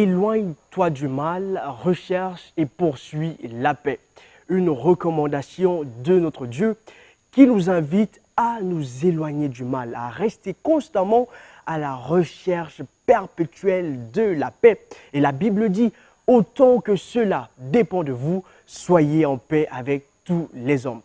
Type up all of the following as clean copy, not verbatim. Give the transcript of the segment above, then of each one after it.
Éloigne-toi du mal, recherche et poursuis la paix. Une recommandation de notre Dieu qui nous invite à nous éloigner du mal, à rester constamment à la recherche perpétuelle de la paix. Et la Bible dit, autant que cela dépend de vous, soyez en paix avec tous les hommes.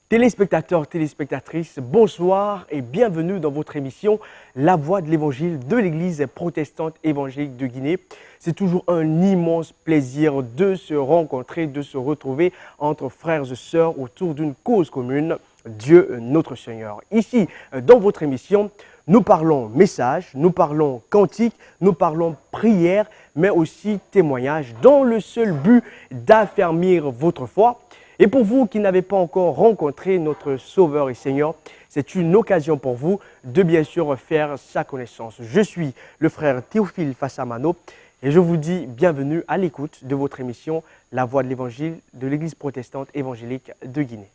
Téléspectateurs, téléspectatrices, bonsoir et bienvenue dans votre émission La Voix de l'Évangile de l'Église protestante évangélique de Guinée. C'est toujours un immense plaisir de se rencontrer, de se retrouver entre frères et sœurs autour d'une cause commune, Dieu notre Seigneur. Ici, dans votre émission, nous parlons message, nous parlons cantique, nous parlons prière, mais aussi témoignage dans le seul but d'affermir votre foi. Et pour vous qui n'avez pas encore rencontré notre Sauveur et Seigneur, c'est une occasion pour vous de bien sûr faire sa connaissance. Je suis le frère Théophile Fassamano et je vous dis bienvenue à l'écoute de votre émission La Voix de l'Évangile de l'Église protestante évangélique de Guinée.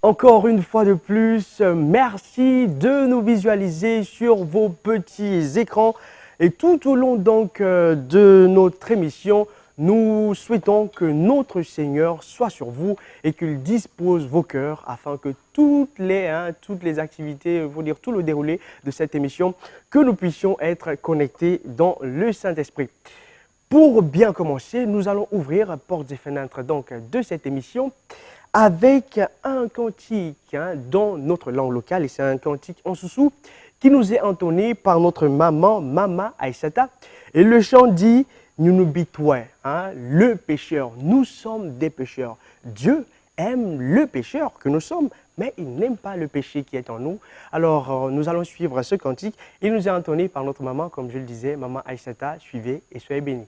Encore une fois de plus, merci de nous visualiser sur vos petits écrans et tout au long donc de notre émission, nous souhaitons que notre Seigneur soit sur vous et qu'il dispose vos cœurs afin que toutes les activités, tout le déroulé de cette émission, que nous puissions être connectés dans le Saint-Esprit. Pour bien commencer, nous allons ouvrir portes et fenêtres donc, de cette émission avec un cantique dans notre langue locale, et c'est un cantique en soussou qui nous est entonné par notre maman, Mama Aïssata. Et le chant dit « Nous nous bitouons, le pécheur, nous sommes des pécheurs. Dieu aime le pécheur que nous sommes, mais il n'aime pas le péché qui est en nous. » Alors, nous allons suivre ce cantique. Il nous est entonné par notre maman, comme je le disais, Maman Aïssata. Suivez et soyez bénis.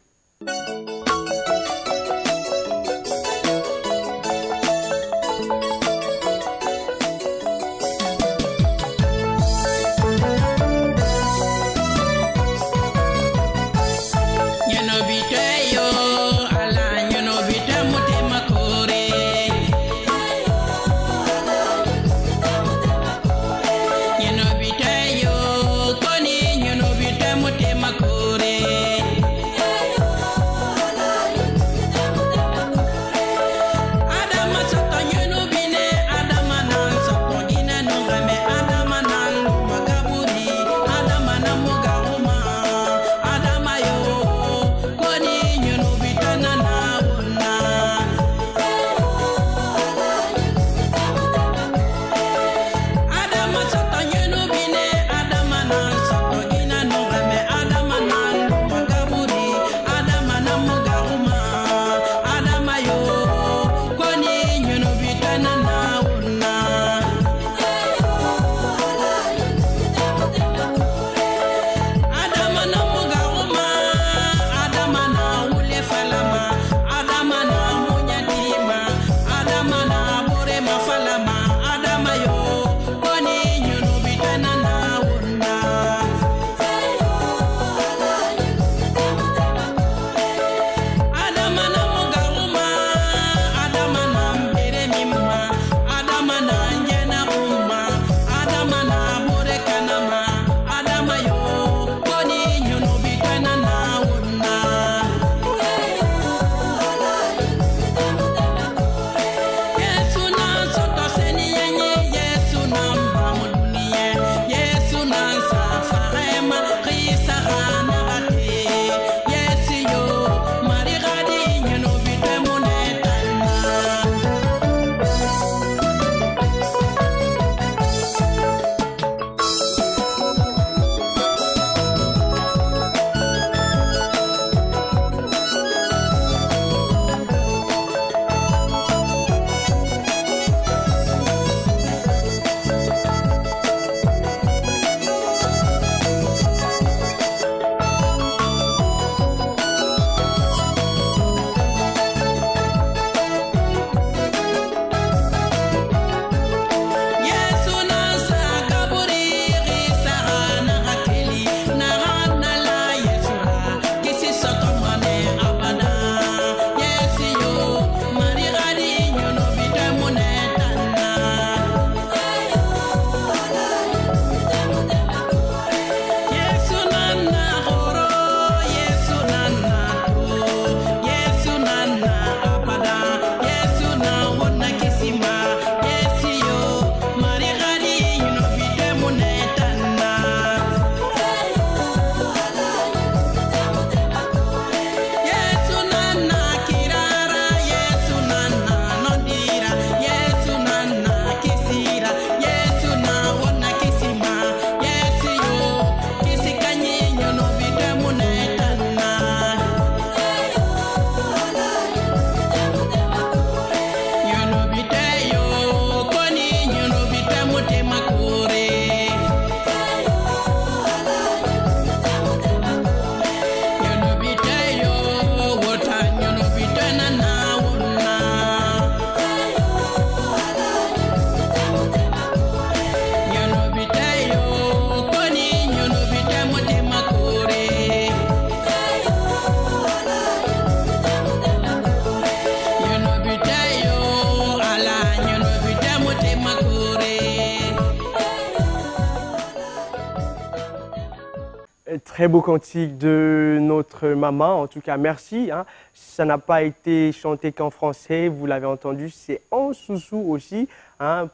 Très beau cantique de notre maman, en tout cas merci. Ça n'a pas été chanté qu'en français, vous l'avez entendu, c'est en soussou aussi.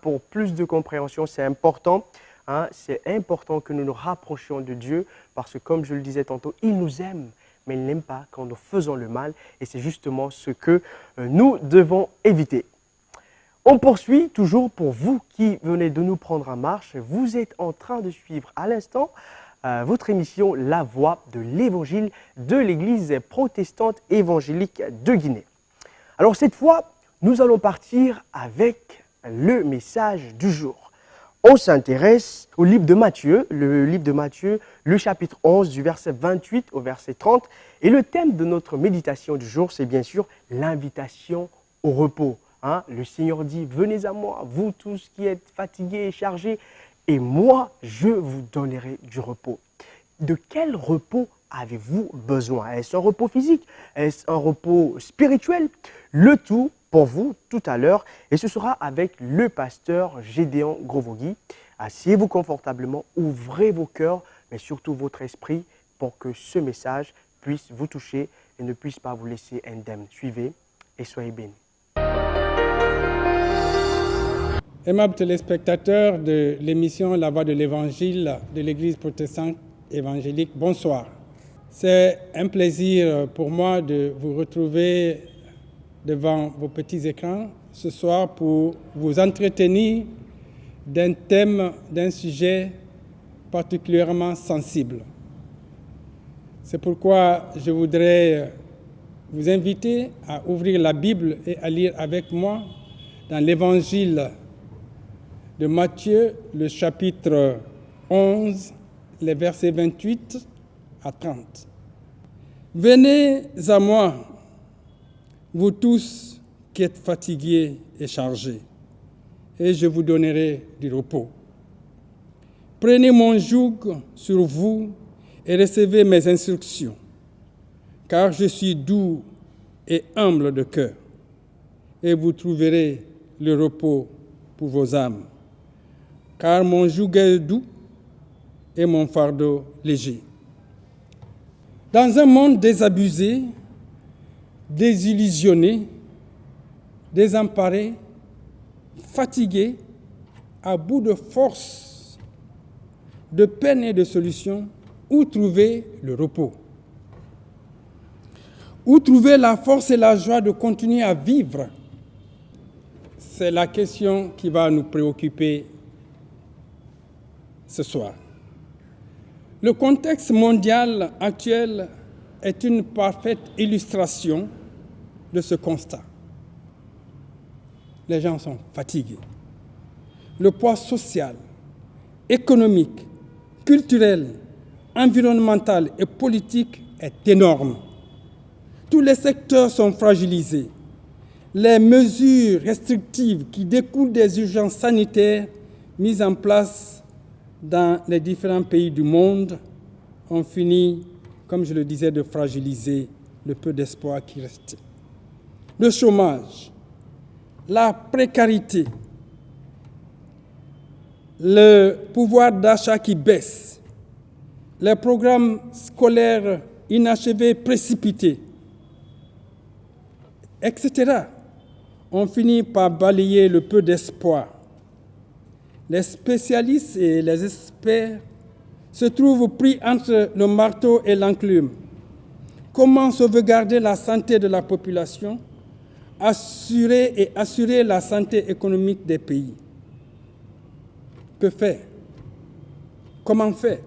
Pour plus de compréhension, c'est important. C'est important que nous nous rapprochions de Dieu parce que comme je le disais tantôt, il nous aime, mais il n'aime pas quand nous faisons le mal et c'est justement ce que nous devons éviter. On poursuit toujours pour vous qui venez de nous prendre en marche. Vous êtes en train de suivre à l'instant votre émission La Voix de l'Évangile de l'Église protestante évangélique de Guinée. Alors cette fois, nous allons partir avec le message du jour. On s'intéresse au livre de Matthieu, le chapitre 11 du verset 28 au verset 30. Et le thème de notre méditation du jour, c'est bien sûr l'invitation au repos. Le Seigneur dit, venez à moi, vous tous qui êtes fatigués et chargés, et moi, je vous donnerai du repos. De quel repos avez-vous besoin? Est-ce un repos physique? Est-ce un repos spirituel? Le tout pour vous tout à l'heure, et ce sera avec le pasteur Gédéon Grovogui. Asseyez-vous confortablement, ouvrez vos cœurs, mais surtout votre esprit, pour que ce message puisse vous toucher et ne puisse pas vous laisser indemne. Suivez et soyez bénis. Aimables téléspectateurs de l'émission La Voix de l'Évangile de l'Église protestante évangélique, bonsoir. C'est un plaisir pour moi de vous retrouver devant vos petits écrans ce soir pour vous entretenir d'un thème, d'un sujet particulièrement sensible. C'est pourquoi je voudrais vous inviter à ouvrir la Bible et à lire avec moi dans l'Évangile de Matthieu, le chapitre 11, les versets 28 à 30. Venez à moi, vous tous qui êtes fatigués et chargés, et je vous donnerai du repos. Prenez mon joug sur vous et recevez mes instructions, car je suis doux et humble de cœur, et vous trouverez le repos pour vos âmes. Car mon joug est doux et mon fardeau léger. Dans un monde désabusé, désillusionné, désemparé, fatigué, à bout de force, de peine et de solutions, où trouver le repos? Où trouver la force et la joie de continuer à vivre? C'est la question qui va nous préoccuper ce soir. Le contexte mondial actuel est une parfaite illustration de ce constat. Les gens sont fatigués. Le poids social, économique, culturel, environnemental et politique est énorme. Tous les secteurs sont fragilisés. Les mesures restrictives qui découlent des urgences sanitaires mises en place dans les différents pays du monde ont fini, comme je le disais, de fragiliser le peu d'espoir qui restait. Le chômage, la précarité, le pouvoir d'achat qui baisse, les programmes scolaires inachevés, précipités, etc., ont fini par balayer le peu d'espoir. Les spécialistes et les experts se trouvent pris entre le marteau et l'enclume. Comment sauvegarder la santé de la population, assurer la santé économique des pays? Que faire? Comment faire?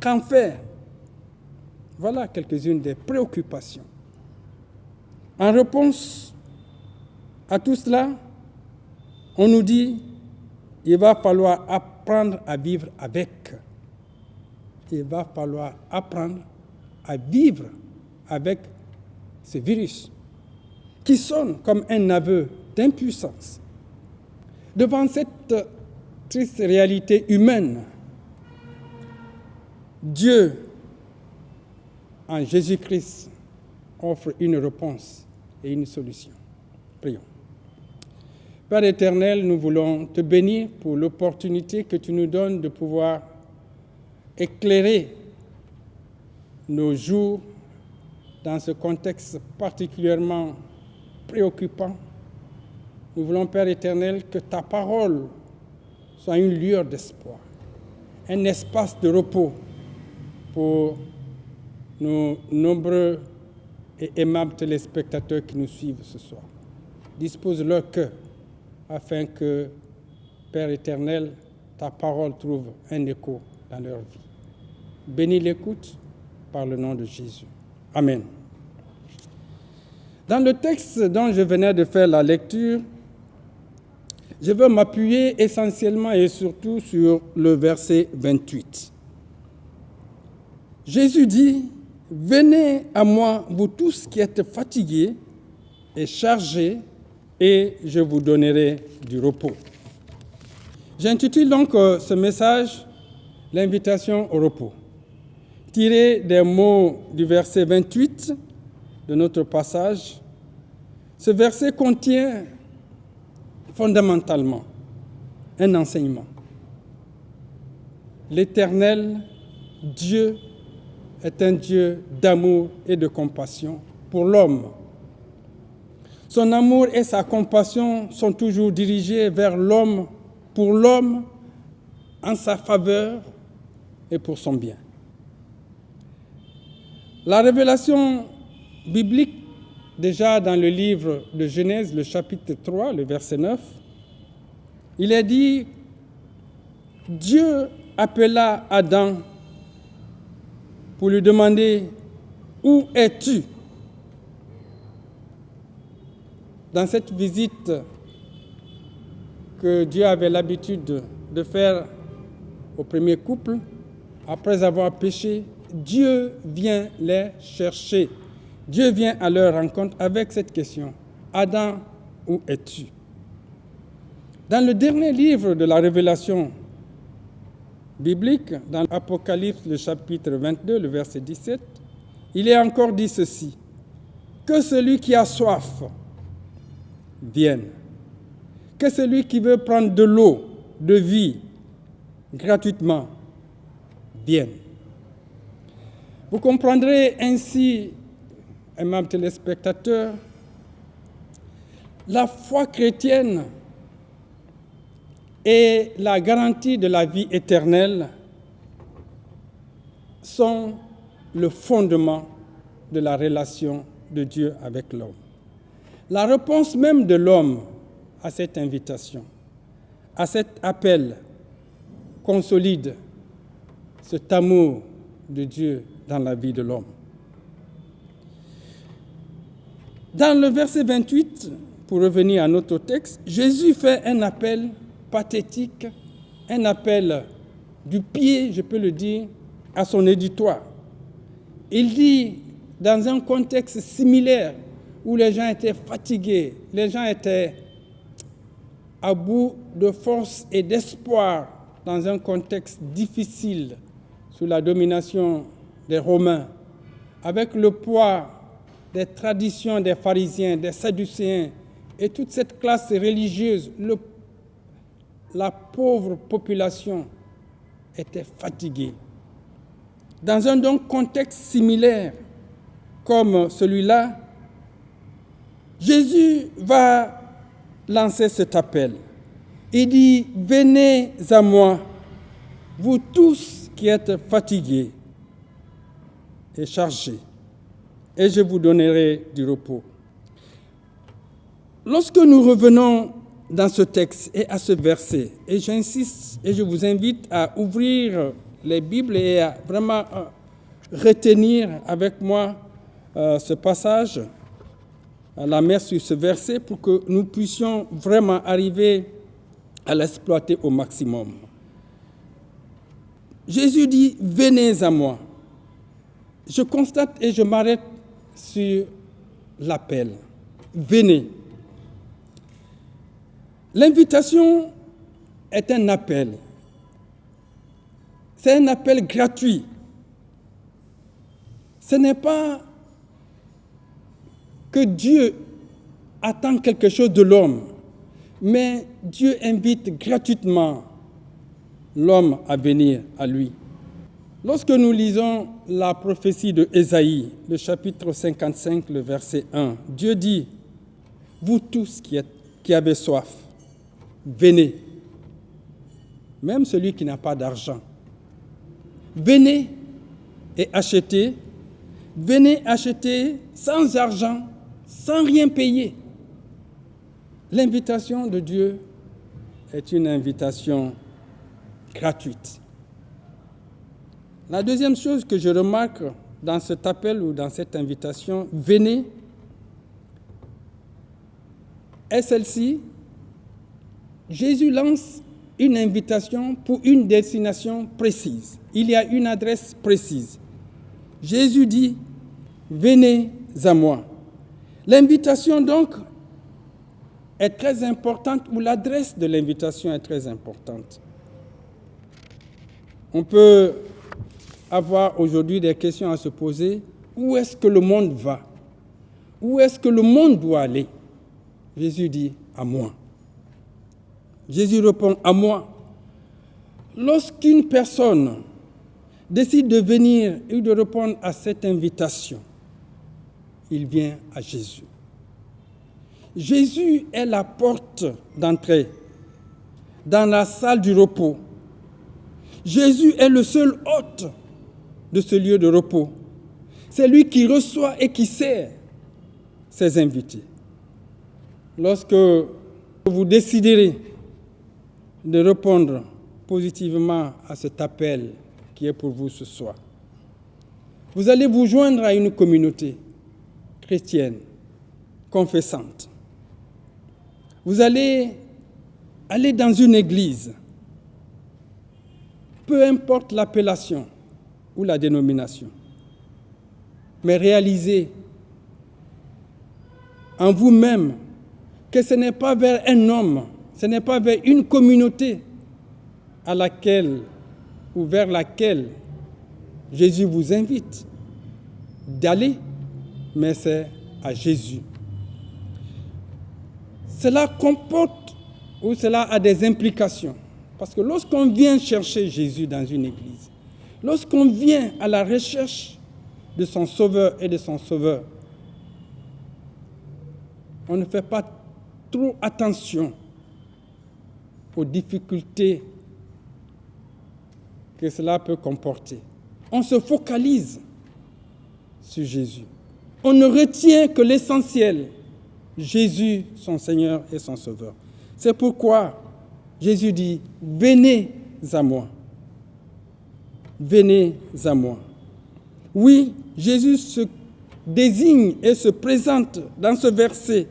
Quand faire? Voilà quelques-unes des préoccupations. En réponse à tout cela, on nous dit il va falloir apprendre à vivre avec. Il va falloir apprendre à vivre avec ce virus qui sonne comme un aveu d'impuissance. Devant cette triste réalité humaine, Dieu, en Jésus-Christ, offre une réponse et une solution. Prions. Père éternel, nous voulons te bénir pour l'opportunité que tu nous donnes de pouvoir éclairer nos jours, dans ce contexte particulièrement préoccupant, nous voulons, Père éternel, que ta parole soit une lueur d'espoir, un espace de repos pour nos nombreux et aimables téléspectateurs qui nous suivent ce soir. Dispose leur cœur afin que, Père éternel, ta parole trouve un écho dans leur vie. Bénis l'écoute par le nom de Jésus. Amen. Dans le texte dont je venais de faire la lecture, je veux m'appuyer essentiellement et surtout sur le verset 28. Jésus dit, « Venez à moi, vous tous qui êtes fatigués et chargés, et je vous donnerai du repos. » J'intitule donc ce message « L'invitation au repos », tiré des mots du verset 28 de notre passage. Ce verset contient fondamentalement un enseignement. L'Éternel, Dieu, est un Dieu d'amour et de compassion pour l'homme. Son amour et sa compassion sont toujours dirigés vers l'homme, pour l'homme, en sa faveur et pour son bien. La révélation biblique, déjà dans le livre de Genèse, le chapitre 3, le verset 9, il est dit « Dieu appela Adam pour lui demander « Où es-tu » Dans cette visite que Dieu avait l'habitude de faire au premier couple, après avoir péché, Dieu vient les chercher. Dieu vient à leur rencontre avec cette question. Adam, où es-tu? Dans le dernier livre de la Révélation biblique, dans l'Apocalypse, le chapitre 22, le verset 17, il est encore dit ceci. Que celui qui a soif vienne. Que celui qui veut prendre de l'eau de vie gratuitement vienne. Vous comprendrez ainsi, aimables téléspectateurs, la foi chrétienne et la garantie de la vie éternelle sont le fondement de la relation de Dieu avec l'homme. La réponse même de l'homme à cette invitation, à cet appel, consolide cet amour de Dieu dans la vie de l'homme. Dans le verset 28, pour revenir à notre texte, Jésus fait un appel pathétique, un appel du pied, je peux le dire, à son auditoire. Il dit, dans un contexte similaire, où les gens étaient fatigués, les gens étaient à bout de force et d'espoir dans un contexte difficile sous la domination des Romains, avec le poids des traditions des pharisiens, des sadducéens et toute cette classe religieuse, la pauvre population était fatiguée. Dans un donc contexte similaire comme celui-là, Jésus va lancer cet appel. Il dit, « Venez à moi, vous tous qui êtes fatigués et chargés, et je vous donnerai du repos. » Lorsque nous revenons dans ce texte et à ce verset, et j'insiste et je vous invite à ouvrir les Bibles et à vraiment retenir avec moi ce passage, à la mer sur ce verset, pour que nous puissions vraiment arriver à l'exploiter au maximum. Jésus dit, « Venez à moi ». Je constate et je m'arrête sur l'appel. Venez. L'invitation est un appel. C'est un appel gratuit. Ce n'est pas que Dieu attend quelque chose de l'homme, mais Dieu invite gratuitement l'homme à venir à lui. Lorsque nous lisons la prophétie de Ésaïe, le chapitre 55, le verset 1, Dieu dit, « Vous tous qui avez soif, venez, même celui qui n'a pas d'argent, venez et achetez, venez acheter sans argent, sans rien payer. » L'invitation de Dieu est une invitation gratuite. La deuxième chose que je remarque dans cet appel ou dans cette invitation, venez, est celle-ci. Jésus lance une invitation pour une destination précise. Il y a une adresse précise. Jésus dit, venez à moi. L'invitation donc est très importante, ou l'adresse de l'invitation est très importante. On peut avoir aujourd'hui des questions à se poser. Où est-ce que le monde va? Où est-ce que le monde doit aller? Jésus dit, à moi. Jésus répond, à moi. Lorsqu'une personne décide de venir et de répondre à cette invitation, il vient à Jésus. Jésus est la porte d'entrée dans la salle du repos. Jésus est le seul hôte de ce lieu de repos. C'est lui qui reçoit et qui sert ses invités. Lorsque vous déciderez de répondre positivement à cet appel qui est pour vous ce soir, vous allez vous joindre à une communauté chrétienne, confessante. Vous allez aller dans une église, peu importe l'appellation ou la dénomination, mais réalisez en vous-même que ce n'est pas vers un homme, ce n'est pas vers une communauté à laquelle ou vers laquelle Jésus vous invite d'aller, mais c'est à Jésus. Cela comporte ou cela a des implications. Parce que lorsqu'on vient chercher Jésus dans une église, lorsqu'on vient à la recherche de son sauveur et de son sauveur, on ne fait pas trop attention aux difficultés que cela peut comporter. On se focalise sur Jésus. On ne retient que l'essentiel, Jésus, son Seigneur et son Sauveur. C'est pourquoi Jésus dit, venez à moi. Venez à moi. Oui, Jésus se désigne et se présente dans ce verset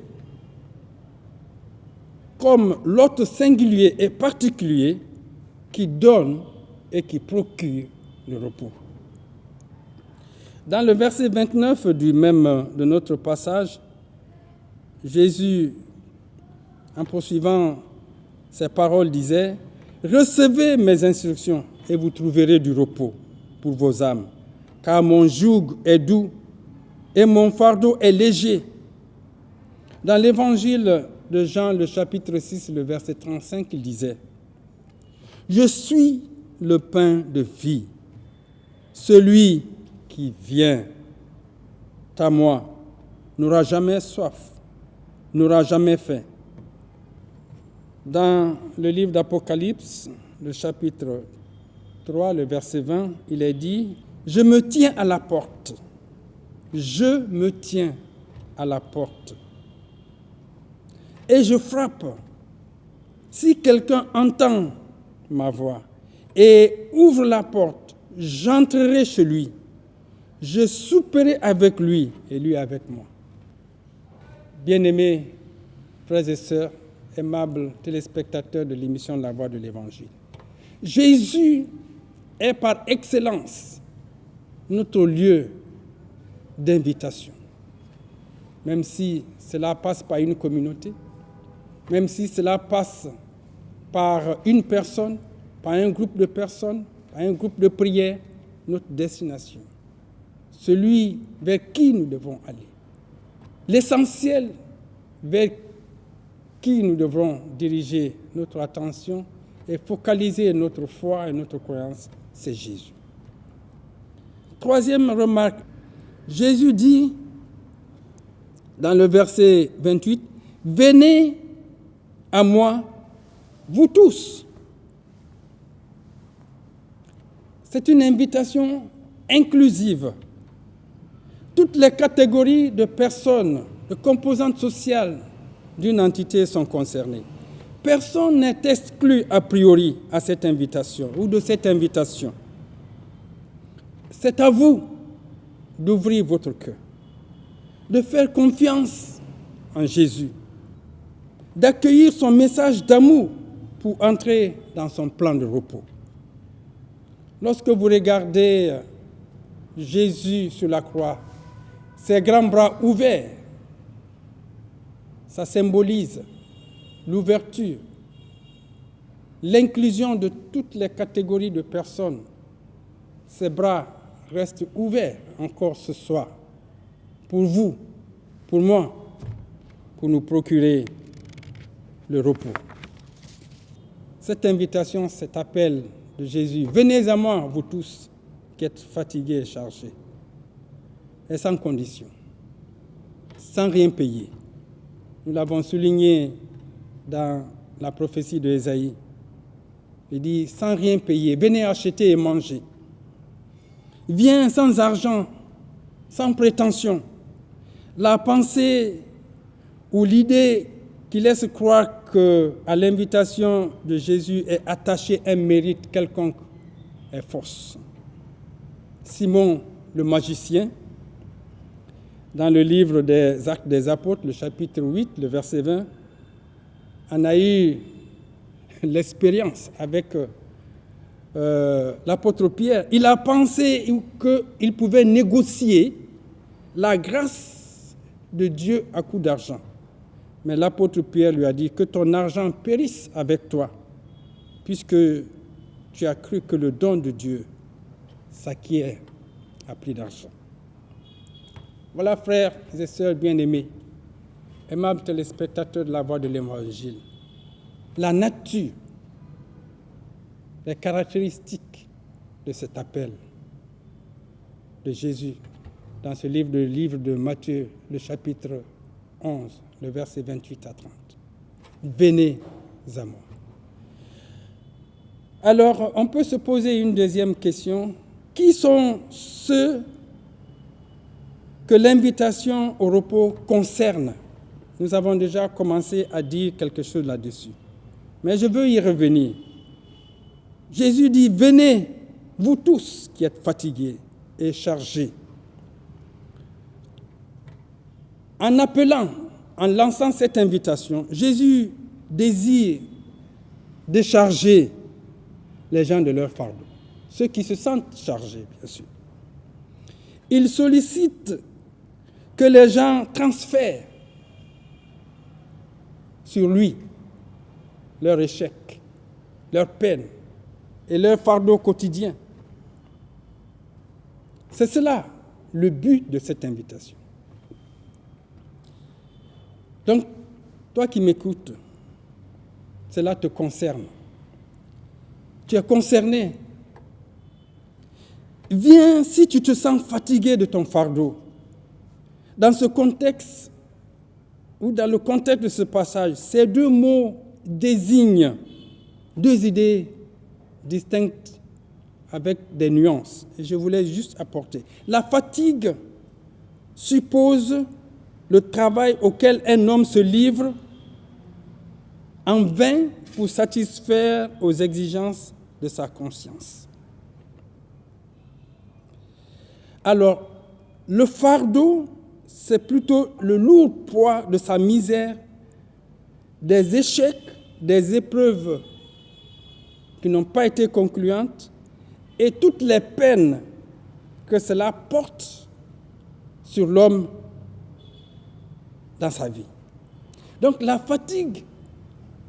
comme l'hôte singulier et particulier qui donne et qui procure le repos. Dans le verset 29 de notre passage, Jésus, en poursuivant ses paroles, disait « Recevez mes instructions et vous trouverez du repos pour vos âmes, car mon joug est doux et mon fardeau est léger. » Dans l'évangile de Jean, le chapitre 6, le verset 35, il disait « Je suis le pain de vie. Celui qui vient à moi n'aura jamais soif, n'aura jamais faim. » Dans le livre d'Apocalypse, le chapitre 3, le verset 20, il est dit « Je me tiens à la porte. Je me tiens à la porte. Et je frappe. Si quelqu'un entend ma voix et ouvre la porte, j'entrerai chez lui. Je souperai avec lui et lui avec moi. » Bien-aimés frères et sœurs, aimables téléspectateurs de l'émission La Voix de l'Évangile, Jésus est par excellence notre lieu d'invitation. Même si cela passe par une communauté, même si cela passe par une personne, par un groupe de personnes, par un groupe de prière, notre destination, celui vers qui nous devons aller, l'essentiel vers qui nous devrons diriger notre attention et focaliser notre foi et notre croyance, c'est Jésus. troisième remarque, Jésus dit dans le verset 28, « Venez à moi, vous tous. » C'est une invitation inclusive. Toutes les catégories de personnes, de composantes sociales d'une entité sont concernées. Personne n'est exclu a priori à cette invitation ou de cette invitation. C'est à vous d'ouvrir votre cœur, de faire confiance en Jésus, d'accueillir son message d'amour pour entrer dans son plan de repos. Lorsque vous regardez Jésus sur la croix, ses grands bras ouverts, ça symbolise l'ouverture, l'inclusion de toutes les catégories de personnes. Ses bras restent ouverts encore ce soir pour vous, pour moi, pour nous procurer le repos. Cette invitation, cet appel de Jésus, « Venez à moi, vous tous qui êtes fatigués et chargés », est sans condition, sans rien payer. Nous l'avons souligné dans la prophétie de Ésaïe. Il dit, sans rien payer, venez acheter et manger. Viens sans argent, sans prétention. La pensée ou l'idée qui laisse croire qu'à l'invitation de Jésus est attaché un mérite quelconque est fausse. Simon le magicien, dans le livre des Actes des Apôtres, le chapitre 8, le verset 20, en a eu l'expérience avec l'apôtre Pierre. Il a pensé qu'il pouvait négocier la grâce de Dieu à coup d'argent. Mais l'apôtre Pierre lui a dit que ton argent périsse avec toi, puisque tu as cru que le don de Dieu s'acquiert à prix d'argent. Voilà, frères et sœurs bien-aimés, aimables téléspectateurs de la voix de l'Évangile, la nature, les caractéristiques de cet appel de Jésus dans ce livre de Matthieu, le chapitre 11, le verset 28 à 30. Venez à moi. Alors, on peut se poser une deuxième question. Qui sont ceux que l'invitation au repos concerne? Nous avons déjà commencé à dire quelque chose là-dessus. Mais je veux y revenir. Jésus dit, venez, vous tous qui êtes fatigués et chargés. En appelant, en lançant cette invitation, Jésus désire décharger les gens de leur fardeau, ceux qui se sentent chargés, bien sûr. Il sollicite que les gens transfèrent sur lui leur échec, leur peine et leur fardeau quotidien. C'est cela le but de cette invitation. Donc, toi qui m'écoutes, cela te concerne. Tu es concerné. Viens si tu te sens fatigué de ton fardeau. Dans ce contexte, ou dans le contexte de ce passage, ces deux mots désignent deux idées distinctes avec des nuances. Et je voulais juste apporter. La fatigue suppose le travail auquel un homme se livre en vain pour satisfaire aux exigences de sa conscience. Alors, le fardeau, c'est plutôt le lourd poids de sa misère, des échecs, des épreuves qui n'ont pas été concluantes et toutes les peines que cela porte sur l'homme dans sa vie. Donc la fatigue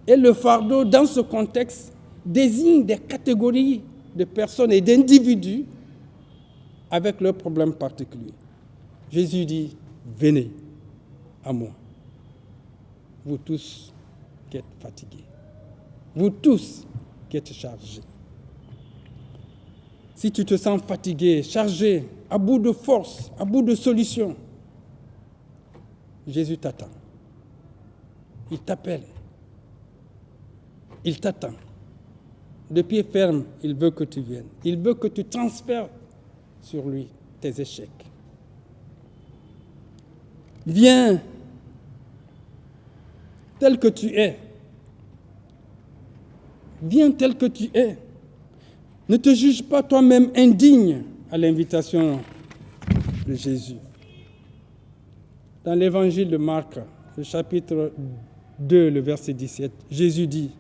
et le fardeau dans ce contexte désignent des catégories de personnes et d'individus avec leurs problèmes particuliers. Jésus dit, venez à moi, vous tous qui êtes fatigués, vous tous qui êtes chargés. Si tu te sens fatigué, chargé à bout de force, à bout de solution, Jésus t'attend. Il t'appelle. Il t'attend. De pied ferme, il veut que tu viennes. Il veut que tu transfères sur lui tes échecs. Viens tel que tu es. Viens tel que tu es. Ne te juge pas toi-même indigne à l'invitation de Jésus. Dans l'évangile de Marc, le chapitre 2, le verset 17, Jésus dit,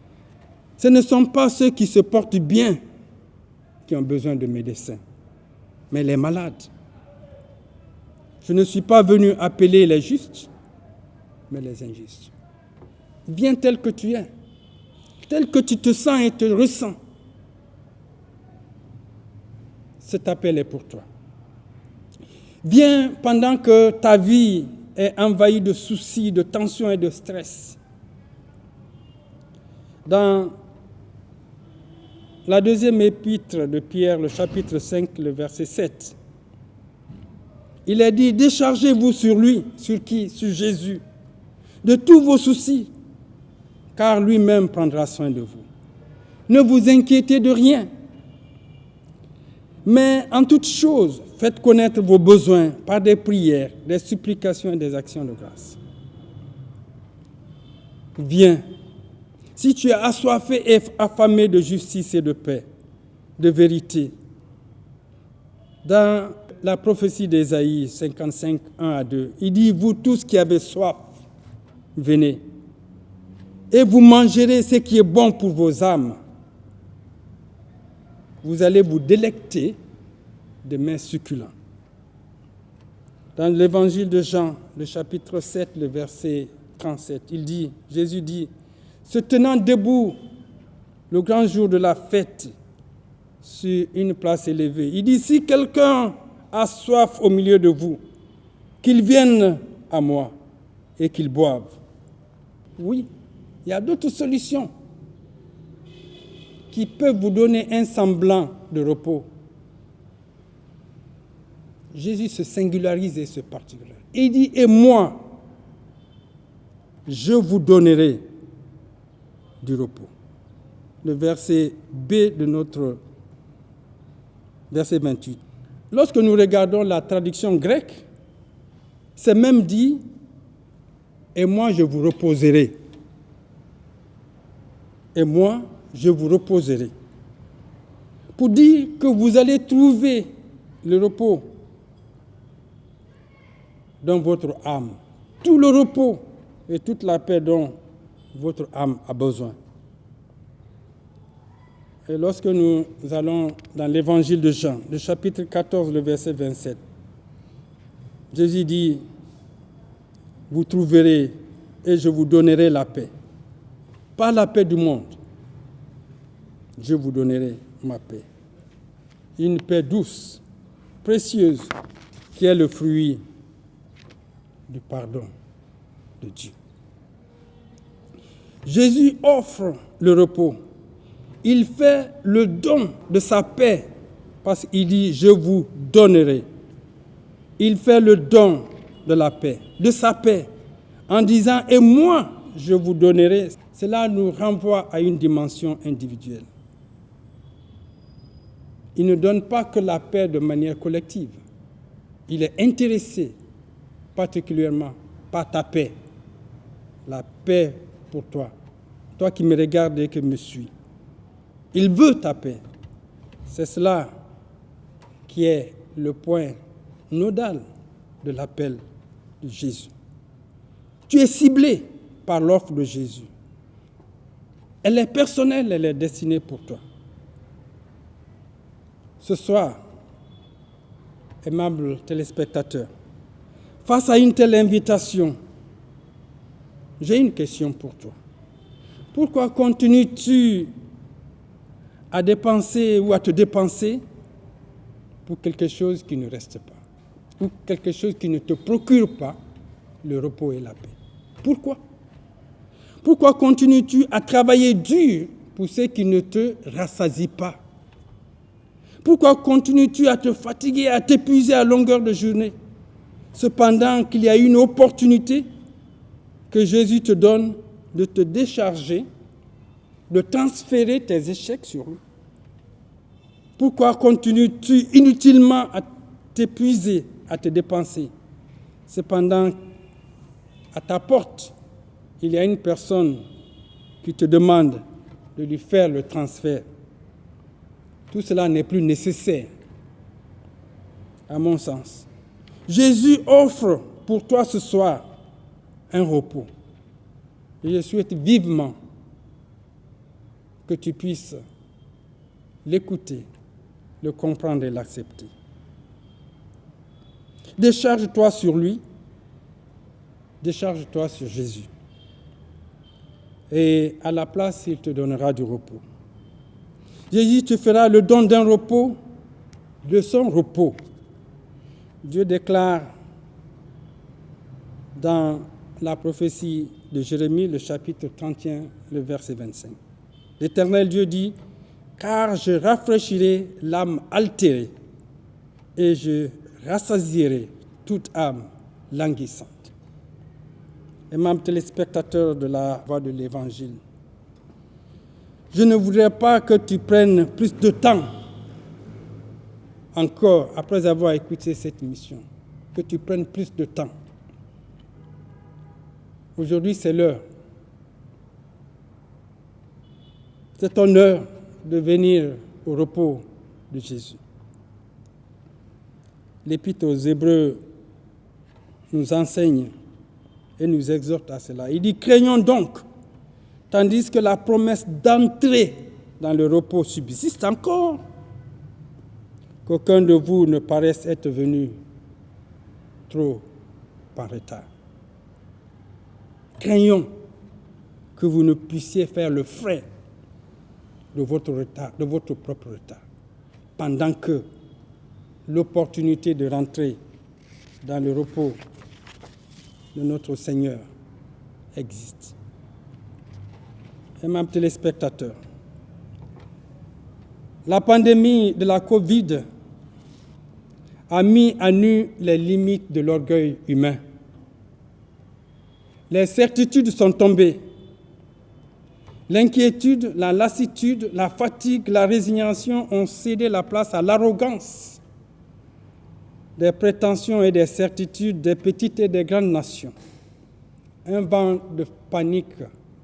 « Ce ne sont pas ceux qui se portent bien qui ont besoin de médecins, mais les malades. Je ne suis pas venu appeler les justes, mais les injustes. » Viens tel que tu es, tel que tu te sens et te ressens. Cet appel est pour toi. Viens pendant que ta vie est envahie de soucis, de tensions et de stress. Dans la deuxième épître de Pierre, le chapitre 5, le verset 7, il est dit, déchargez-vous sur lui, sur qui? Sur Jésus, de tous vos soucis, car lui-même prendra soin de vous. Ne vous inquiétez de rien, mais en toute chose, faites connaître vos besoins par des prières, des supplications et des actions de grâce. Viens. Si tu es assoiffé et affamé de justice et de paix, de vérité, dans la prophétie d'Ésaïe 55, 1 à 2, il dit, vous tous qui avez soif, venez, et vous mangerez ce qui est bon pour vos âmes. Vous allez vous délecter de mets succulents. Dans l'évangile de Jean, le chapitre 7, le verset 37, Jésus dit, se tenant debout le grand jour de la fête sur une place élevée, il dit, si quelqu'un a soif au milieu de vous, qu'il vienne à moi et qu'il boive. Oui, il y a d'autres solutions qui peuvent vous donner un semblant de repos. Jésus se singularise et se particularise. Il dit, et moi, je vous donnerai du repos. Le verset B de notre verset 28. Lorsque nous regardons la traduction grecque, c'est même dit, et moi je vous reposerai. Et moi, je vous reposerai. Pour dire que vous allez trouver le repos dans votre âme. Tout le repos et toute la paix dont votre âme a besoin. Et lorsque nous allons dans l'évangile de Jean, le chapitre 14, le verset 27, Jésus dit, vous trouverez et je vous donnerai la paix. Pas la paix du monde. Je vous donnerai ma paix. Une paix douce, précieuse, qui est le fruit du pardon de Dieu. Jésus offre le repos. Il fait le don de sa paix parce qu'il dit « je vous donnerai ». Il fait le don de la paix, de sa paix, en disant « et moi, je vous donnerai ». Cela nous renvoie à une dimension individuelle. Il ne donne pas que la paix de manière collective. Il est intéressé particulièrement par ta paix, la paix pour toi, toi qui me regardes et qui me suis. Il veut ta paix. C'est cela qui est le point nodal de l'appel de Jésus. Tu es ciblé par l'offre de Jésus. Elle est personnelle, elle est destinée pour toi. Ce soir, aimables téléspectateurs, face à une telle invitation, j'ai une question pour toi. Pourquoi continues-tu à dépenser ou à te dépenser pour quelque chose qui ne reste pas, pour quelque chose qui ne te procure pas le repos et la paix? Pourquoi? Pourquoi continues-tu à travailler dur pour ce qui ne te rassasie pas? Pourquoi continues-tu à te fatiguer, à t'épuiser à longueur de journée, cependant qu'il y a une opportunité que Jésus te donne de te décharger, de transférer tes échecs sur lui? Pourquoi continues-tu inutilement à t'épuiser, à te dépenser, cependant à ta porte, il y a une personne qui te demande de lui faire le transfert? Tout cela n'est plus nécessaire, à mon sens. Jésus offre pour toi ce soir un repos. Et je souhaite vivement que tu puisses l'écouter, le comprendre et l'accepter. Décharge-toi sur lui, décharge-toi sur Jésus. Et à la place, il te donnera du repos. Jésus te fera le don d'un repos, de son repos. Dieu déclare dans la prophétie de Jérémie, le chapitre 31, le verset 25. L'Éternel Dieu dit, « Car je rafraîchirai l'âme altérée et je rassasierai toute âme languissante. » Aimables téléspectateurs de la Voix de l'Évangile, je ne voudrais pas que tu prennes plus de temps encore, après avoir écouté cette mission, que tu prennes plus de temps. Aujourd'hui, c'est l'heure. C'est ton heure de venir au repos de Jésus. L'Épître aux Hébreux nous enseigne et nous exhorte à cela. Il dit, craignons donc, tandis que la promesse d'entrer dans le repos subsiste encore, qu'aucun de vous ne paraisse être venu trop en retard. Craignons que vous ne puissiez faire le frais de votre retard, de votre propre retard, pendant que l'opportunité de rentrer dans le repos de notre Seigneur existe. Aimables téléspectateurs, la pandémie de la Covid a mis à nu les limites de l'orgueil humain. Les certitudes sont tombées. L'inquiétude, la lassitude, la fatigue, la résignation ont cédé la place à l'arrogance des prétentions et des certitudes des petites et des grandes nations. Un vent de panique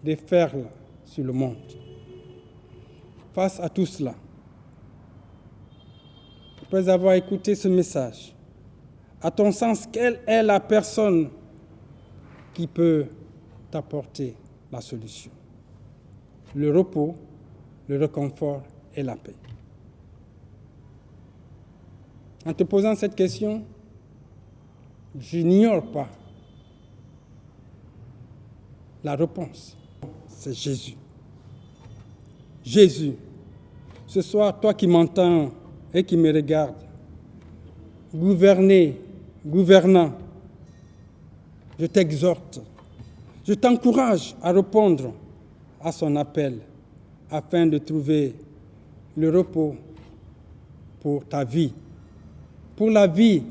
déferle sur le monde. Face à tout cela, après avoir écouté ce message, à ton sens, quelle est la personne qui peut t'apporter la solution? Le repos, le réconfort et la paix. En te posant cette question, je n'ignore pas la réponse. C'est Jésus. Jésus, ce soir, toi qui m'entends et qui me regardes, gouvernant, je t'exhorte, je t'encourage à répondre à son appel afin de trouver le repos pour ta vie, pour la vie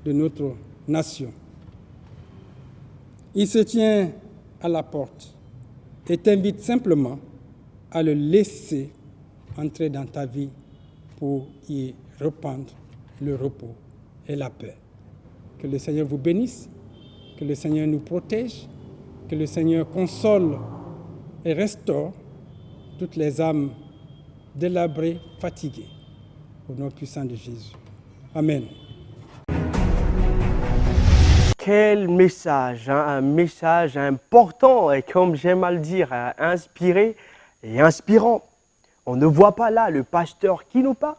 de notre nation. Il se tient à la porte et t'invite simplement à le laisser entrer dans ta vie pour y répandre le repos et la paix. Que le Seigneur vous bénisse, que le Seigneur nous protège, que le Seigneur console et restaure toutes les âmes délabrées, fatiguées, au nom puissant de Jésus. Amen. Quel message, hein? Un message important et comme j'aime à le dire, inspiré et inspirant. On ne voit pas là le pasteur qui nous parle,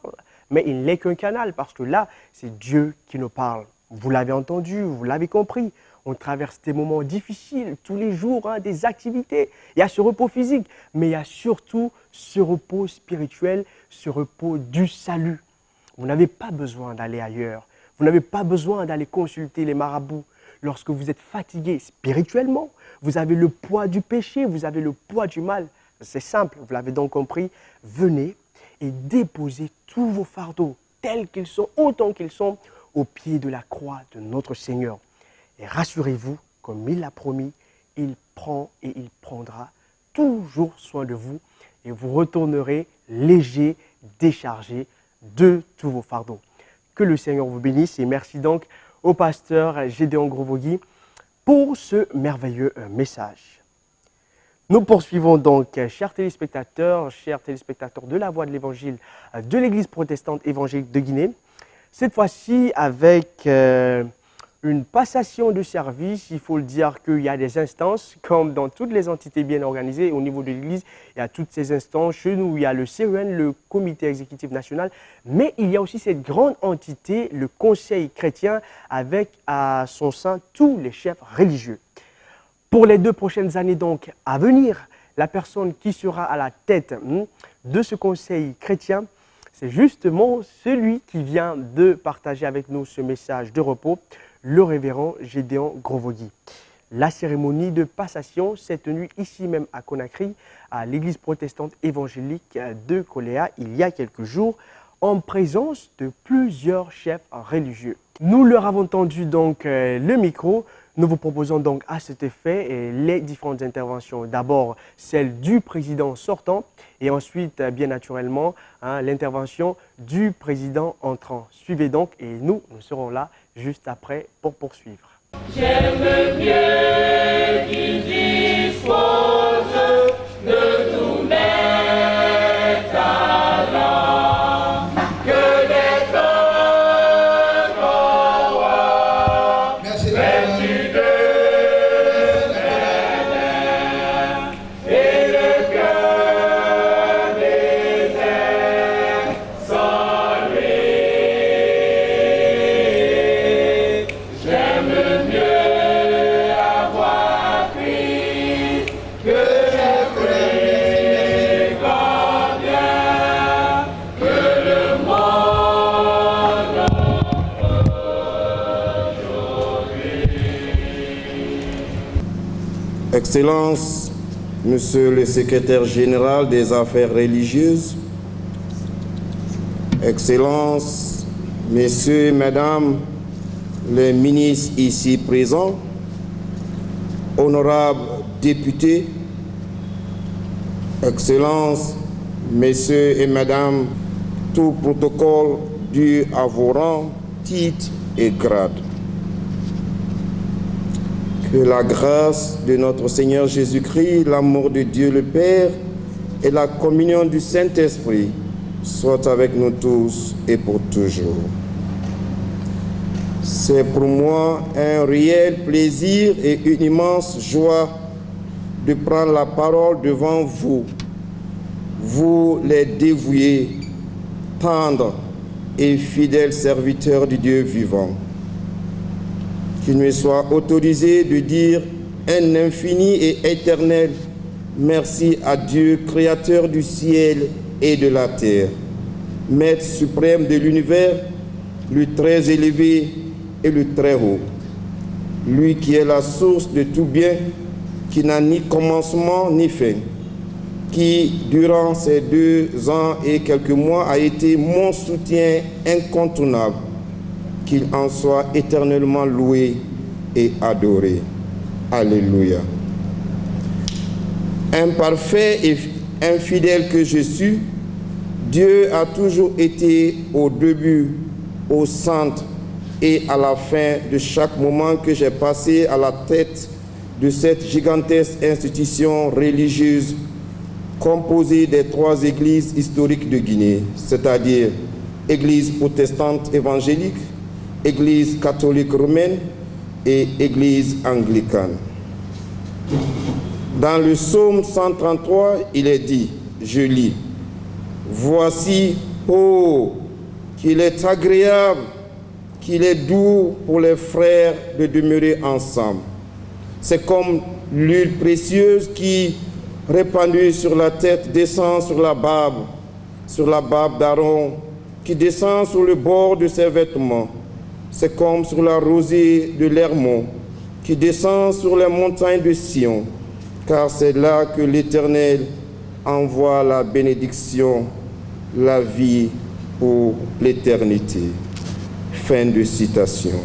mais il n'est qu'un canal parce que là, c'est Dieu qui nous parle. Vous l'avez entendu, vous l'avez compris. On traverse des moments difficiles tous les jours, hein, des activités. Il y a ce repos physique, mais il y a surtout ce repos spirituel, ce repos du salut. Vous n'avez pas besoin d'aller ailleurs. Vous n'avez pas besoin d'aller consulter les marabouts. Lorsque vous êtes fatigué spirituellement, vous avez le poids du péché, vous avez le poids du mal. C'est simple, vous l'avez donc compris. Venez et déposez tous vos fardeaux, tels qu'ils sont, autant qu'ils sont, au pied de la croix de notre Seigneur. Et rassurez-vous, comme il l'a promis, il prend et il prendra toujours soin de vous et vous retournerez léger, déchargé de tous vos fardeaux. Que le Seigneur vous bénisse et merci donc au pasteur Gédéon Grovogui pour ce merveilleux message. Nous poursuivons donc, chers téléspectateurs de la Voix de l'Évangile de l'Église protestante évangélique de Guinée, cette fois-ci avec une passation de service. Il faut le dire qu'il y a des instances, comme dans toutes les entités bien organisées au niveau de l'Église, il y a toutes ces instances. Chez nous, il y a le CEN, le Comité exécutif national, mais il y a aussi cette grande entité, le Conseil chrétien, avec à son sein tous les chefs religieux. Pour les 2 prochaines années donc à venir, la personne qui sera à la tête de ce Conseil chrétien, c'est justement celui qui vient de partager avec nous ce message de repos, le révérend Gédéon Grovogui. La cérémonie de passation s'est tenue ici même à Conakry, à l'église protestante évangélique de Koléa, il y a quelques jours, en présence de plusieurs chefs religieux. Nous leur avons tendu donc le micro. Nous vous proposons donc à cet effet les différentes interventions. D'abord, celle du président sortant et ensuite, bien naturellement, l'intervention du président entrant. Suivez donc et nous serons là juste après pour poursuivre. J'aime mieux qu'il dispose de tous mes talents que d'être roi. Merci de l'aider et le cœur désert sans lui. J'aime mieux avoir Christ que j'aimerais combien que le monde aujourd'hui. Excellences, Monsieur le secrétaire général des affaires religieuses, Excellences, Messieurs et Mesdames les ministres ici présents, honorables députés, Excellences, Messieurs et Mesdames, tout protocole dû à vos rangs, titres et grades. Que la grâce de notre Seigneur Jésus-Christ, l'amour de Dieu le Père et la communion du Saint-Esprit soient avec nous tous et pour toujours. C'est pour moi un réel plaisir et une immense joie de prendre la parole devant vous, vous les dévoués, tendres et fidèles serviteurs du Dieu vivant. Qu'il me soit autorisé de dire un infini et éternel merci à Dieu, Créateur du ciel et de la terre, Maître suprême de l'univers, le très élevé et le très haut, lui qui est la source de tout bien, qui n'a ni commencement ni fin, qui, durant ces 2 ans et quelques mois, a été mon soutien incontournable. Qu'il en soit éternellement loué et adoré. Alléluia. Imparfait et infidèle que je suis, Dieu a toujours été au début, au centre et à la fin de chaque moment que j'ai passé à la tête de cette gigantesque institution religieuse composée des 3 églises historiques de Guinée, c'est-à-dire Église protestante évangélique, Église catholique romaine et Église anglicane. Dans le psaume 133, il est dit, je lis, « Voici, oh, qu'il est agréable, qu'il est doux pour les frères de demeurer ensemble. » C'est comme l'huile précieuse qui, répandue sur la tête, descend sur la barbe d'Aaron, qui descend sur le bord de ses vêtements. C'est comme sur la rosée de l'Hermon, qui descend sur les montagnes de Sion, car c'est là que l'Éternel envoie la bénédiction la vie pour l'éternité. Fin de citation.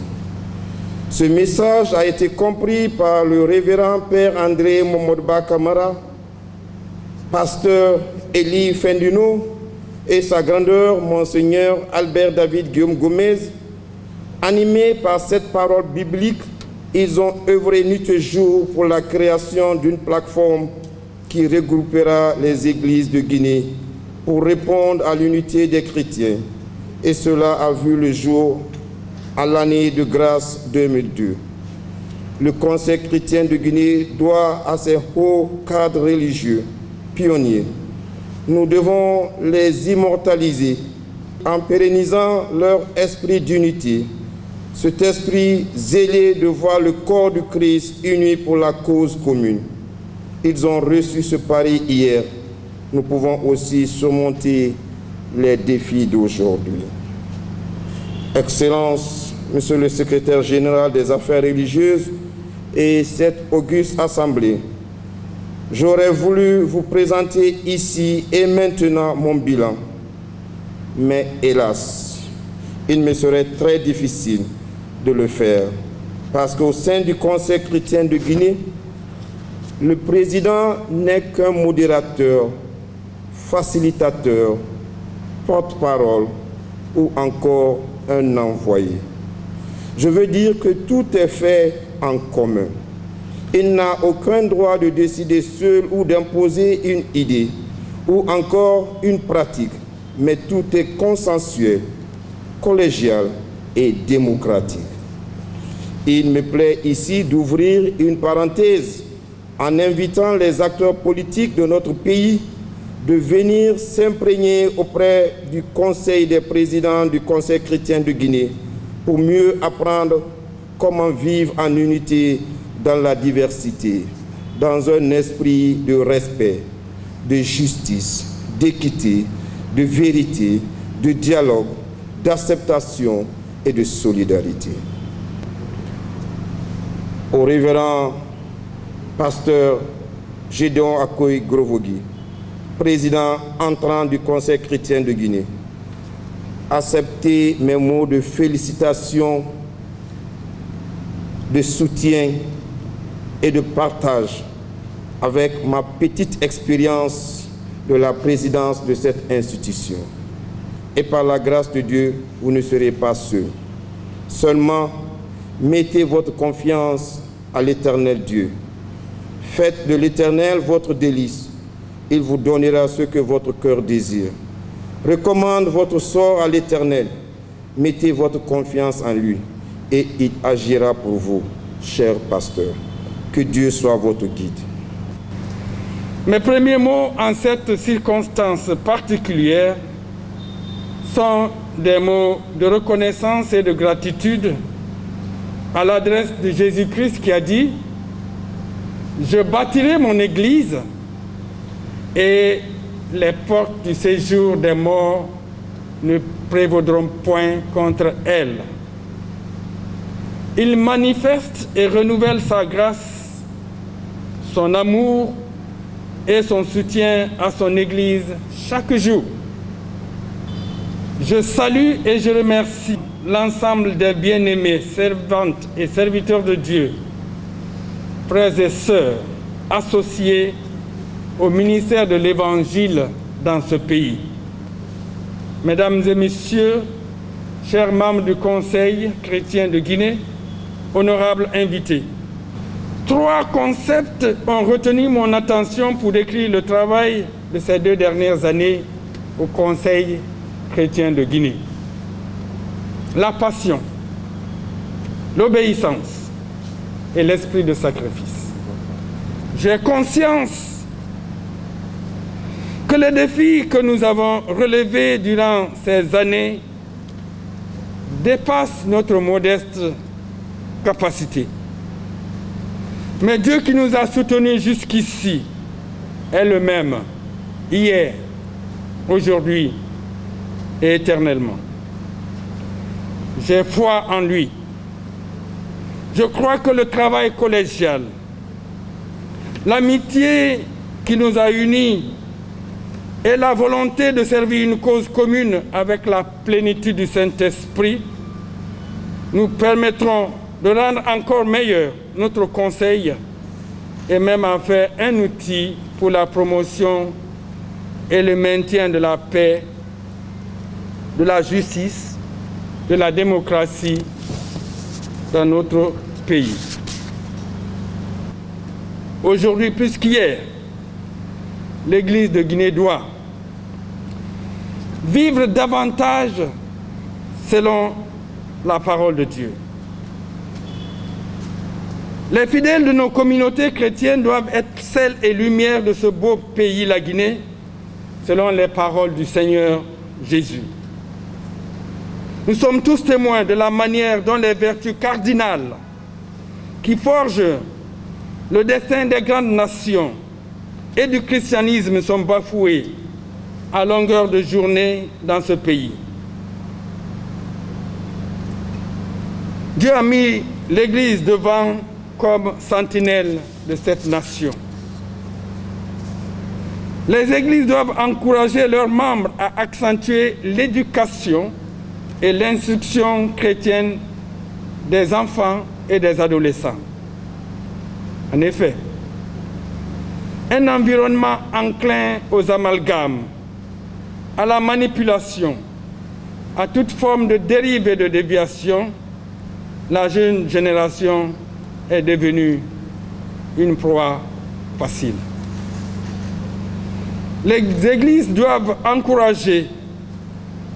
Ce message a été compris par le révérend Père André Momodba Kamara, pasteur Élie Fendino et sa grandeur, Monseigneur Albert David Guillaume Gomez. Animés par cette parole biblique, ils ont œuvré nuit et jour pour la création d'une plateforme qui regroupera les églises de Guinée pour répondre à l'unité des chrétiens. Et cela a vu le jour à l'année de grâce 2002. Le Conseil chrétien de Guinée doit à ces hauts cadres religieux, pionniers. Nous devons les immortaliser en pérennisant leur esprit d'unité, cet esprit zélé de voir le corps du Christ uni pour la cause commune. Ils ont reçu ce pari hier. Nous pouvons aussi surmonter les défis d'aujourd'hui. Excellences, Monsieur le Secrétaire général des Affaires religieuses et cette auguste assemblée, j'aurais voulu vous présenter ici et maintenant mon bilan. Mais hélas, il me serait très difficile de le faire parce qu'au sein du Conseil chrétien de Guinée, le président n'est qu'un modérateur, facilitateur, porte-parole ou encore un envoyé. Je veux dire que tout est fait en commun. Il n'a aucun droit de décider seul ou d'imposer une idée ou encore une pratique, mais tout est consensuel, collégial et démocratique. Il me plaît ici d'ouvrir une parenthèse en invitant les acteurs politiques de notre pays de venir s'imprégner auprès du Conseil des présidents du Conseil chrétien de Guinée pour mieux apprendre comment vivre en unité dans la diversité, dans un esprit de respect, de justice, d'équité, de vérité, de dialogue, d'acceptation et de solidarité. Au révérend pasteur Gédéon Akoy Grovogui, président entrant du Conseil chrétien de Guinée, acceptez mes mots de félicitations, de soutien et de partage avec ma petite expérience de la présidence de cette institution. Et par la grâce de Dieu, vous ne serez pas seul. Seulement, mettez votre confiance à l'Éternel Dieu. Faites de l'Éternel votre délice. Il vous donnera ce que votre cœur désire. Recommande votre sort à l'Éternel. Mettez votre confiance en lui et il agira pour vous, cher pasteur. Que Dieu soit votre guide. Mes premiers mots en cette circonstance particulière sont des mots de reconnaissance et de gratitude à l'adresse de Jésus-Christ qui a dit « Je bâtirai mon église et les portes du séjour des morts ne prévaudront point contre elle. » Il manifeste et renouvelle sa grâce, son amour et son soutien à son Église chaque jour. Je salue et je remercie l'ensemble des bien-aimés, servantes et serviteurs de Dieu, frères et sœurs, associés au ministère de l'Évangile dans ce pays. Mesdames et messieurs, chers membres du Conseil chrétien de Guinée, honorables invités, 3 concepts ont retenu mon attention pour décrire le travail de ces 2 dernières années au Conseil chrétien de Guinée. La passion, l'obéissance et l'esprit de sacrifice. J'ai conscience que les défis que nous avons relevés durant ces années dépassent notre modeste capacité. Mais Dieu qui nous a soutenus jusqu'ici est le même, hier, aujourd'hui et éternellement. J'ai foi en lui. Je crois que le travail collégial, l'amitié qui nous a unis et la volonté de servir une cause commune avec la plénitude du Saint-Esprit nous permettront de rendre encore meilleur notre conseil et même en faire un outil pour la promotion et le maintien de la paix, de la justice, de la démocratie dans notre pays. Aujourd'hui, plus qu'hier, l'Église de Guinée doit vivre davantage selon la parole de Dieu. Les fidèles de nos communautés chrétiennes doivent être sel et lumière de ce beau pays, la Guinée, selon les paroles du Seigneur Jésus. Nous sommes tous témoins de la manière dont les vertus cardinales qui forgent le destin des grandes nations et du christianisme sont bafouées à longueur de journée dans ce pays. Dieu a mis l'Église devant comme sentinelle de cette nation. Les églises doivent encourager leurs membres à accentuer l'éducation et l'instruction chrétienne des enfants et des adolescents. En effet, un environnement enclin aux amalgames, à la manipulation, à toute forme de dérive et de déviation, la jeune génération est devenue une proie facile. Les églises doivent encourager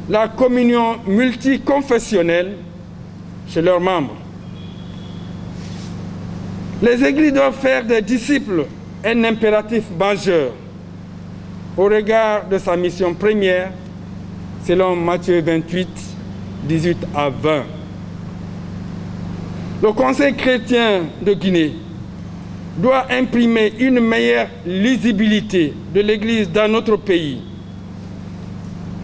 la communion multiconfessionnelle chez leurs membres. Les églises doivent faire des disciples un impératif majeur au regard de sa mission première, selon Matthieu 28, 18 à 20. Le Conseil chrétien de Guinée doit imprimer une meilleure lisibilité de l'Église dans notre pays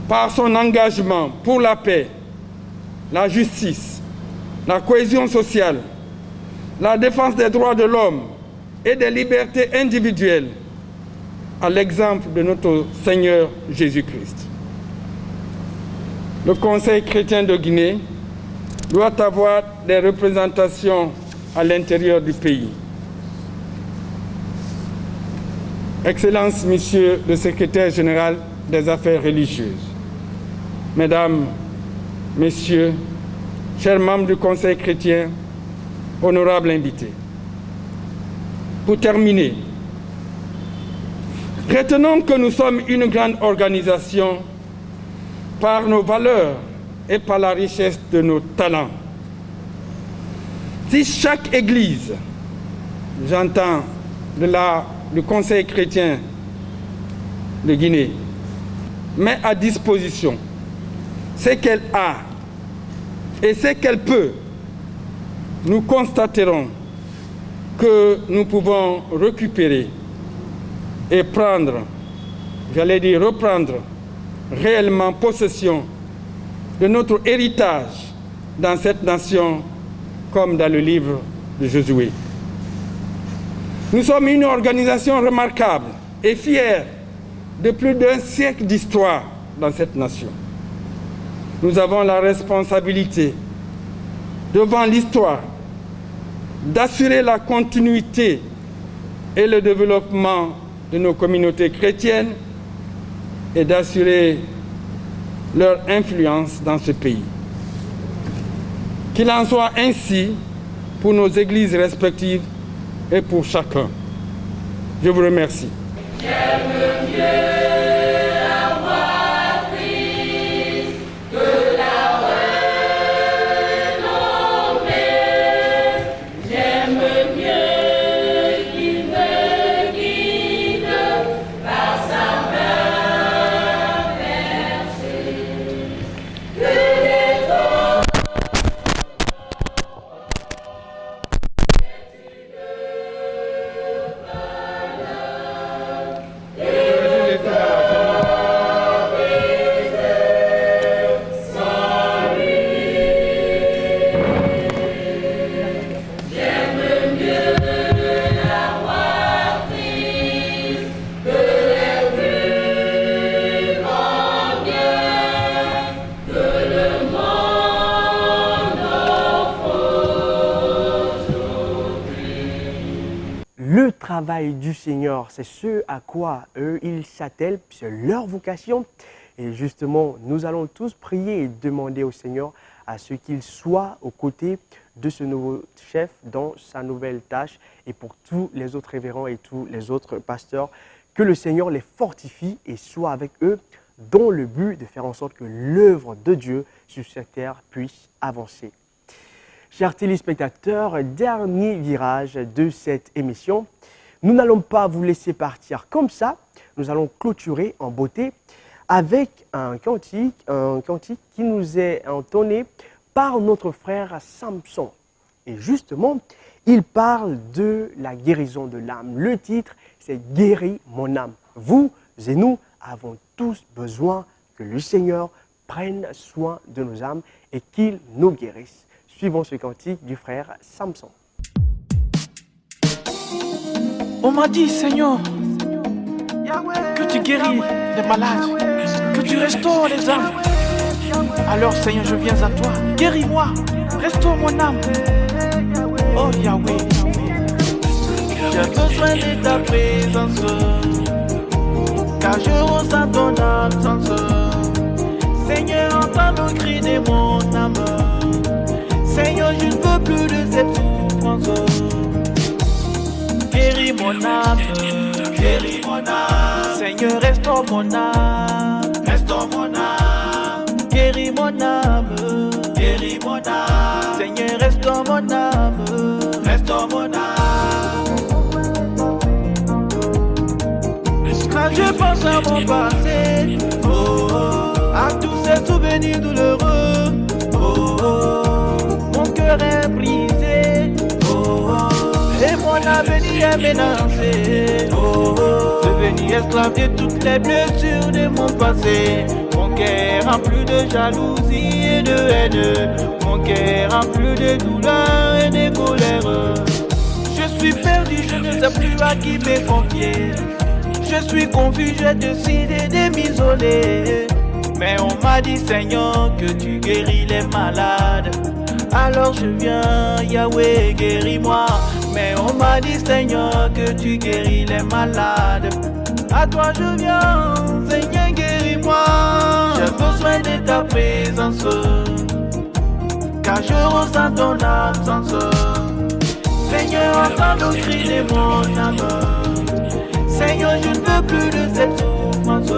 par son engagement pour la paix, la justice, la cohésion sociale, la défense des droits de l'homme et des libertés individuelles, à l'exemple de notre Seigneur Jésus-Christ. Le Conseil chrétien de Guinée doit avoir des représentations à l'intérieur du pays. Excellence, Monsieur le Secrétaire général des Affaires religieuses, Mesdames, Messieurs, chers membres du Conseil chrétien, honorables invités. Pour terminer, retenons que nous sommes une grande organisation par nos valeurs et par la richesse de nos talents. Si chaque Église, j'entends du Conseil chrétien de Guinée, met à disposition ce qu'elle a et ce qu'elle peut, nous constaterons que nous pouvons récupérer et prendre, reprendre réellement possession de notre héritage dans cette nation, comme dans le livre de Josué. Nous sommes une organisation remarquable et fière de plus d'un siècle d'histoire dans cette nation. Nous avons la responsabilité devant l'histoire d'assurer la continuité et le développement de nos communautés chrétiennes et d'assurer leur influence dans ce pays. Qu'il en soit ainsi pour nos églises respectives et pour chacun. Je vous remercie. J'aime mieux avoir Christ que la renommer. J'aime mieux qu'il me guide par sa main percée que les autres. Et travail du Seigneur, c'est ce à quoi eux, ils s'attellent, c'est leur vocation. Et justement, nous allons tous prier et demander au Seigneur à ce qu'il soit aux côtés de ce nouveau chef dans sa nouvelle tâche et pour tous les autres révérends et tous les autres pasteurs, que le Seigneur les fortifie et soit avec eux dans le but de faire en sorte que l'œuvre de Dieu sur cette terre puisse avancer. Chers téléspectateurs, dernier virage de cette émission. Nous n'allons pas vous laisser partir comme ça. Nous allons clôturer en beauté avec un cantique qui nous est entonné par notre frère Samson. Et justement, il parle de la guérison de l'âme. Le titre, c'est « Guéris mon âme ». Vous et nous avons tous besoin que le Seigneur prenne soin de nos âmes et qu'il nous guérisse. Suivons ce cantique du frère Samson. On m'a dit, Seigneur, que tu guéris les malades, que tu restaures les âmes. Alors, Seigneur, je viens à toi. Guéris-moi, restaure mon âme. Oh Yahweh, j'ai besoin de ta présence, car je ressens ton absence. Seigneur, entends le cri de mon âme. Seigneur, je ne veux plus de cette souffrance. Guéris mon âme, guéris mon âme. Seigneur, restaure mon âme, restaure mon âme. Guéris mon âme, guéris mon âme. Seigneur, restaure mon âme, restaure mon âme. Quand je pense à mon passé, oh, oh, à tous ces souvenirs douloureux, oh, oh, mon cœur est brisé, oh, oh, et mon avenir est menacé, oh, oh, devenu esclave de toutes les blessures de mon passé. Mon cœur rempli de jalousie et de haine, mon cœur rempli de douleur et de colère. Je suis perdu, je ne sais plus à qui me confier. Je suis confus, j'ai décidé de m'isoler. Mais on m'a dit, Seigneur, que tu guéris les malades. Alors je viens, Yahweh, guéris-moi. Mais on m'a dit, Seigneur, que tu guéris les malades. À toi je viens, Seigneur, guéris-moi. J'ai besoin de ta présence, car je ressens ton absence. Seigneur, entends le cri de mon âme. Seigneur, je ne veux plus de cette souffrance.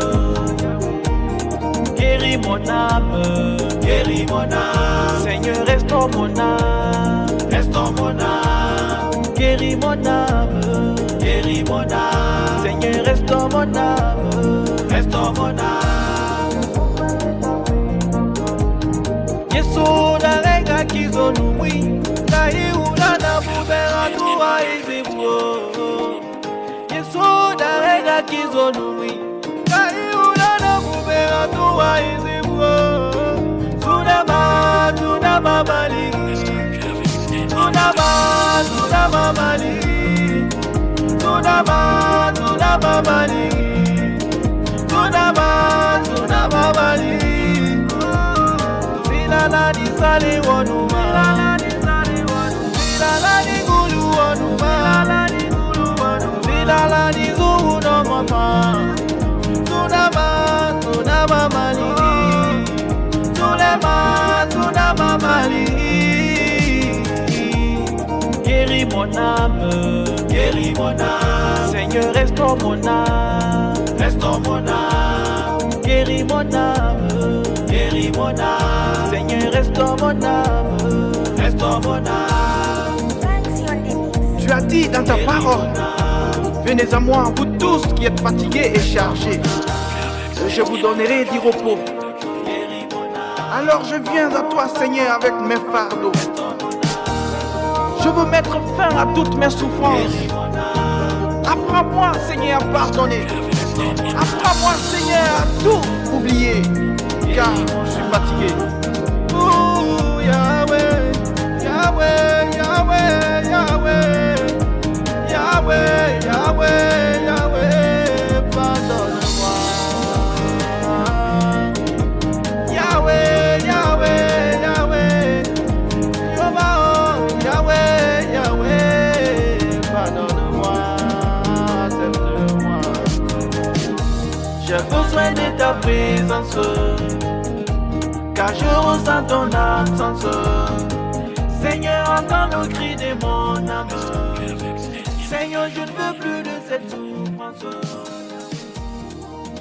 Guéris mon âme, guéris mon âme. Seigneur, restaure mon âme, restaure mon âme. Guéris mon âme, guéris mon âme. Seigneur, restaure mon âme, restaure mon âme. Yesu da renga kizo numwi, da iula na bubera tuwa izibuo. Yesuda rega kizonumi Kaiula na kubera tuwa izibuo. Sunama, sunama mali. Sunama, sunama mali. Sunama, sunama mali. Sunama, sunama mali. Silala di sali wanuma. Silala di gulu wanuma. Silala di gulu no mama. Sunama, sunama mali. Sunama, sunama mali. Guéris mon âme, guéris mon âme. Seigneur, restaure mon âme, restaure mon âme. Guéris mon âme, guéris mon âme. Seigneur, restaure mon âme, restaure mon âme. Tu as dit dans ta parole, venez à moi, vous tous qui êtes fatigués et chargés, je vous donnerai du repos. Alors je viens à toi, Seigneur, avec mes fardeaux. Je veux mettre fin à toutes mes souffrances. Apprends-moi, Seigneur, à pardonner. Apprends-moi, Seigneur, à tout oublier, car je suis fatigué. Oh, Yahweh, Yahweh, Yahweh, Yahweh. Yahweh, Yahweh, Yahweh, pardonne-moi. Yahweh, Yahweh, Yahweh, Yahweh, Yahweh, Yahweh, pardonne-moi. besoin de ta présence, car je ressens ton absence. Seigneur, entends le cri de mon âme. Seigneur, je ne veux plus de cette souffrance.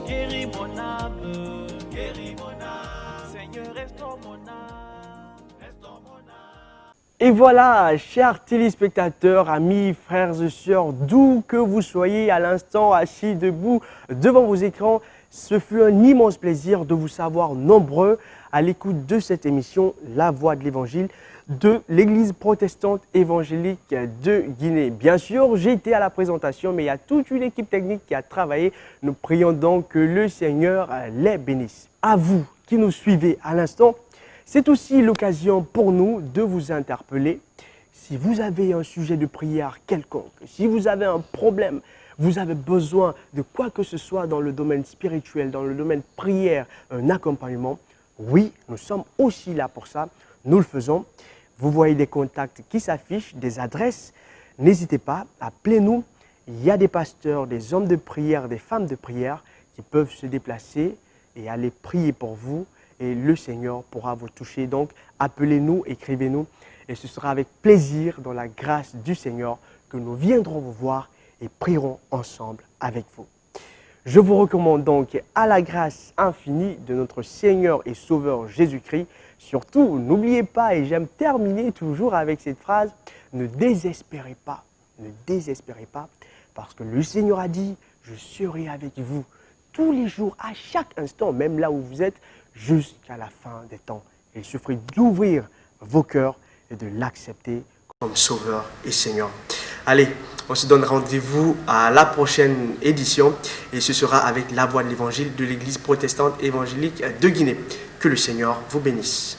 Guéris mon âme, guéris mon âme. Seigneur, restaure mon âme, restaure mon âme. Et voilà, chers téléspectateurs, amis, frères et sœurs, d'où que vous soyez à l'instant assis debout devant vos écrans, ce fut un immense plaisir de vous savoir nombreux à l'écoute de cette émission La Voix de l'Évangile de l'Église protestante évangélique de Guinée. Bien sûr, j'ai été à la présentation, mais il y a toute une équipe technique qui a travaillé. Nous prions donc que le Seigneur les bénisse. À vous qui nous suivez à l'instant, c'est aussi l'occasion pour nous de vous interpeller. Si vous avez un sujet de prière quelconque, si vous avez un problème, vous avez besoin de quoi que ce soit dans le domaine spirituel, dans le domaine prière, un accompagnement, oui, nous sommes aussi là pour ça. Nous le faisons. Vous voyez des contacts qui s'affichent, des adresses. N'hésitez pas, appelez-nous. Il y a des pasteurs, des hommes de prière, des femmes de prière qui peuvent se déplacer et aller prier pour vous. Et le Seigneur pourra vous toucher. Donc, appelez-nous, écrivez-nous. Et ce sera avec plaisir, dans la grâce du Seigneur, que nous viendrons vous voir et prierons ensemble avec vous. Je vous recommande donc à la grâce infinie de notre Seigneur et Sauveur Jésus-Christ. Surtout, n'oubliez pas, et j'aime terminer toujours avec cette phrase, ne désespérez pas, parce que le Seigneur a dit, je serai avec vous tous les jours, à chaque instant, même là où vous êtes, jusqu'à la fin des temps. Il suffit d'ouvrir vos cœurs et de l'accepter comme Sauveur et Seigneur. Allez, on se donne rendez-vous à la prochaine édition et ce sera avec La Voix de l'Évangile de l'Église protestante évangélique de Guinée. Que le Seigneur vous bénisse.